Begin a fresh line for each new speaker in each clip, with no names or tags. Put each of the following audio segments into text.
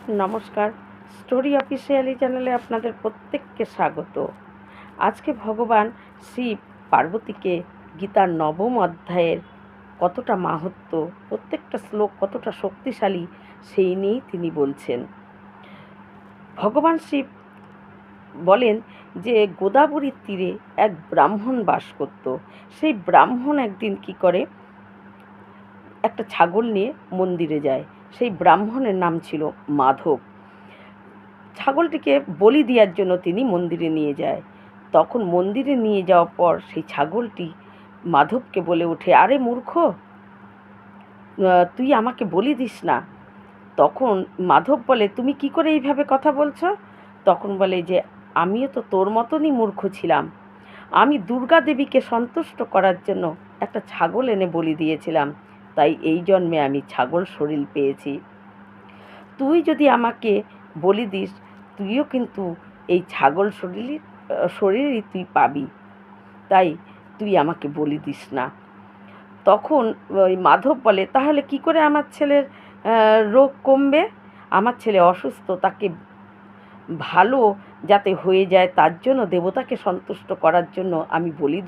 নমস্কার। Story officially চ্যানেলে আপনাদের প্রত্যেককে স্বাগত। আজকে ভগবান শিব পার্বতীকে গীতার নবম অধ্যায়ের কতটা মাহাত্ম্য, প্রত্যেকটা শ্লোক কতটা শক্তিশালী সেই নিয়েই তিনি বলছেন। ভগবান শিব বলেন যে গোদাবরীর তীরে এক ব্রাহ্মণ বাস করত। সেই ব্রাহ্মণ একদিন কি করে, একটা ছাগল নিয়ে মন্দিরে যায়। সেই ব্রাহ্মণের নাম ছিল মাধব। ছাগলটিকে বলি দেওয়ার জন্য তিনি মন্দিরে নিয়ে যায়। তখন মন্দিরে নিয়ে যাওয়ার পর সেই ছাগলটি মাধবকে বলে ওঠে, আরে মূর্খ, তুই আমাকে বলি দিস না। তখন মাধব বলে, তুমি কি করে এইভাবে কথা বলছো? তখন বলে যে আমিও তো তোর মতনই মূর্খ ছিলাম। আমি দুর্গা দেবীকে সন্তুষ্ট করার জন্য একটা ছাগল এনে বলি দিয়েছিলাম, তাই এই জন্মে আমি ছাগল শরীর পেয়েছি। তুই যদি আমাকে বলি দিস, তুইও কিন্তু এই ছাগল শরীরই তুই পাবি, তাই তুই আমাকে বলি দিস না। তখন ওই মাধব বলে, তাহলে কি করে আমার ছেলের রোগ কমবে? আমার ছেলে অসুস্থ, তাকে ভালো যাতে হয়ে যায় তার জন্য, দেবতাকে সন্তুষ্ট করার জন্য আমি বলি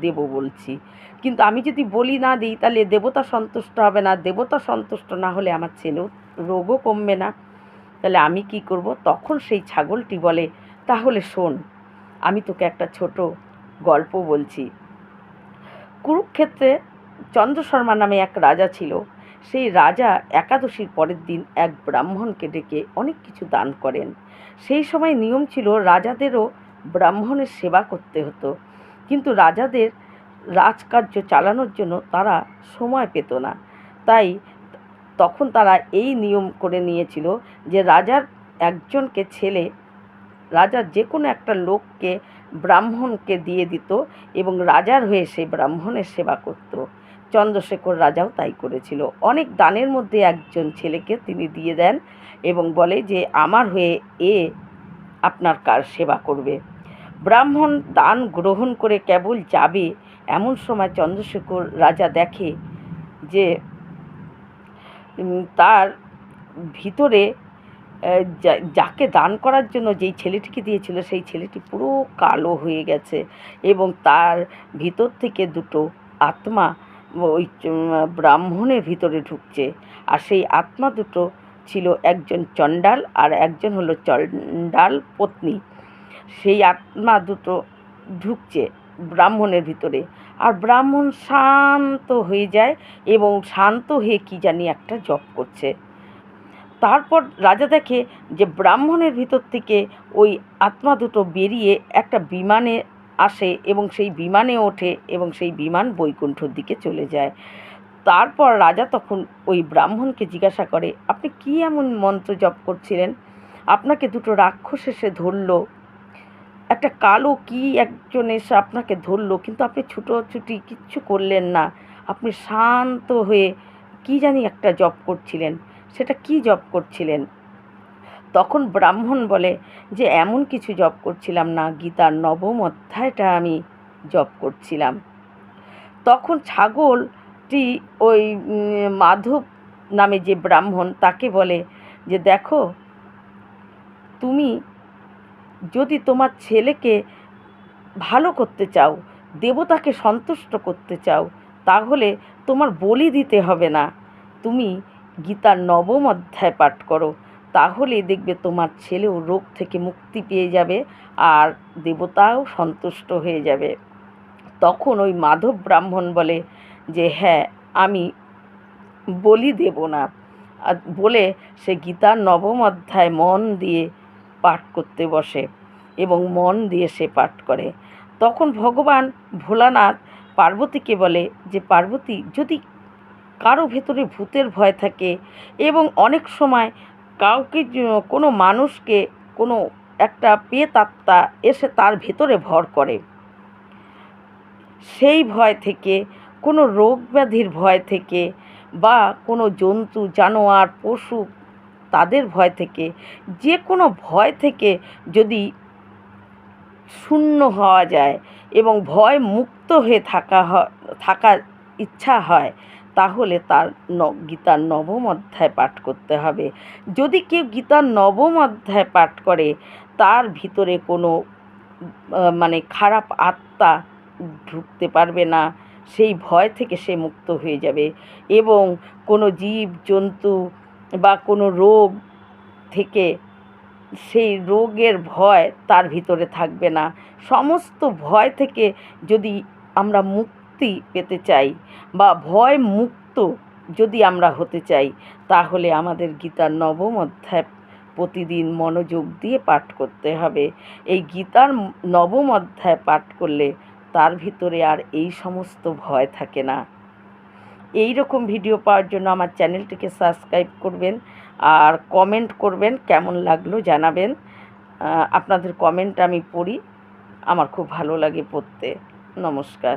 দেব বলছি। কিন্তু আমি যদি বলি না দিই তাহলে দেবতা সন্তুষ্ট হবে না, দেবতা সন্তুষ্ট না হলে আমার ছেলেও রোগও কমবে না, তাহলে আমি কি করব? তখন সেই ছাগলটি বলে, তাহলে শোন, আমি তোকে একটা ছোট গল্প বলছি। কুরুক্ষেত্রে চন্দ্রশর্মা নামে এক রাজা ছিল। সেই রাজা একাদশীর পরের দিন এক ব্রাহ্মণকে ডেকে অনেক কিছু দান করেন। সেই সময় নিয়ম ছিল রাজাদেরও ব্রাহ্মণের সেবা করতে হতো, কিন্তু রাজাদের রাজকার্য চালানোর জন্য তারা সময় পেত না। তাই তখন তারা এই নিয়ম করে নিয়েছিল যে রাজার একজনকে ছেলে রাজার যে কোনো একটা লোককে ব্রাহ্মণকে দিয়ে দিত এবং রাজার হয়ে সেই ব্রাহ্মণের সেবা করত। চন্দ্রশেখর রাজাও তাই করেছিল। অনেক দানের মধ্যে একজন ছেলেকে তিনি দিয়ে দেন এবং বলে যে আমার হয়ে এ আপনার কার সেবা করবে। ব্রাহ্মণ দান গ্রহণ করে কেবল যাবে, এমন সময় চন্দ্রশেখর রাজা দেখে যে তার ভিতরে যাকে দান করার জন্য যেই ছেলেটিকে দিয়েছিল সেই ছেলেটি পুরো কালো হয়ে গেছে এবং তার ভিতর থেকে দুটো আত্মা ওই ব্রাহ্মণের ভিতরে ঢুকছে। আর সেই আত্মা দুটো ছিল একজন চণ্ডাল আর একজন হলো চণ্ডাল পত্নী। সেই আত্মা দুটো ঢুকছে ব্রাহ্মণের ভিতরে, আর ব্রাহ্মণ শান্ত হয়ে যায় এবং শান্ত হয়ে কী জানি একটা জপ করছে। তারপর রাজা দেখে যে ব্রাহ্মণের ভিতর থেকে ওই আত্মা দুটো বেরিয়ে একটা বিমানে আসে এবং সেই বিমানে ওঠে এবং সেই বিমান বৈকুণ্ঠর দিকে চলে যায়। তারপর রাজা তখন ওই ব্রাহ্মণকে জিজ্ঞাসা করে, আপনি কী এমন মন্ত্র জপ করছিলেন? আপনাকে দুটো রাক্ষস এসে ধরল, একটা কালো কি একজন এসে আপনাকে ধরল, কিন্তু আপনি ছুটোছুটি কিচ্ছু করলেন না, আপনি শান্ত হয়ে কী জানি একটা জপ করছিলেন, সেটা কি জপ করছিলেন? তখন ব্রাহ্মণ বলে যে এমন কিছু জপ করছিলাম না, গীতার নবম অধ্যায়টা আমি জপ করছিলাম। তখন ছাগলটি ওই মাধব নামে যে ব্রাহ্মণ তাকে বলে যে দেখো, তুমি যদি তোমার ছেলেকে ভালো করতে চাও, দেবতাকে সন্তুষ্ট করতে চাও, তাহলে তোমার বলি দিতে হবে না, তুমি গীতার নবম অধ্যায় পাঠ করো, তাহলে দেখবে তোমার ছেলেও রোগ থেকে মুক্তি পেয়ে যাবে আর দেবতাও সন্তুষ্ট হয়ে যাবে। তখন ওই মাধব ব্রাহ্মণ বলে যে হ্যাঁ, আমি বলি দেব না, বলে সে গীতার নবম অধ্যায় মন দিয়ে পাঠ করতে বসে এবং মন দিয়ে সে পাঠ করে। তখন ভগবান ভোলানাথ পার্বতীকে বলে যে পার্বতী, যদি কারো ভেতরে ভূতের ভয় থাকে এবং অনেক সময় কাউকে কোনো মানুষকে কোনো একটা প্রেতাত্মা এসে তার ভেতরে ভর করে, সেই ভয় থেকে, কোনো রোগ ব্যাধির ভয় থেকে বা কোনো জন্তু জানোয়ার পশু তাদের ভয় থেকে, যে কোনো ভয় থেকে যদি শূন্য হওয়া যায় এবং ভয় মুক্ত হয়ে থাকার ইচ্ছা হয়, তাহলে তার গীতার নবম অধ্যায় পাঠ করতে হবে। যদি কেউ গীতার নবম অধ্যায় পাঠ করে, তার ভিতরে কোনো মানে খারাপ আত্মা ঢুকতে পারবে না, সেই ভয় থেকে সে মুক্ত হয়ে যাবে এবং কোনো জীব জন্তু বা কোনো রোগ থেকে সেই রোগের ভয় তার ভিতরে থাকবে না। সমস্ত ভয় থেকে যদি আমরা মুক্তি পেতে চাই বা ভয় মুক্ত যদি আমরা হতে চাই, তাহলে আমাদের গীতার নবম অধ্যায় প্রতিদিন মনোযোগ দিয়ে পাঠ করতে হবে। এই গীতার নবম অধ্যায় পাঠ করলে তার ভিতরে আর এই সমস্ত ভয় থাকে না। এই রকম ভিডিও পাওয়ার জন্য আমার চ্যানেলটিকে সাবস্ক্রাইব করবেন আর কমেন্ট করবেন, কেমন লাগলো জানাবেন। আপনাদের কমেন্ট আমি পড়ি, আমার খুব ভালো লাগে পড়তে। নমস্কার।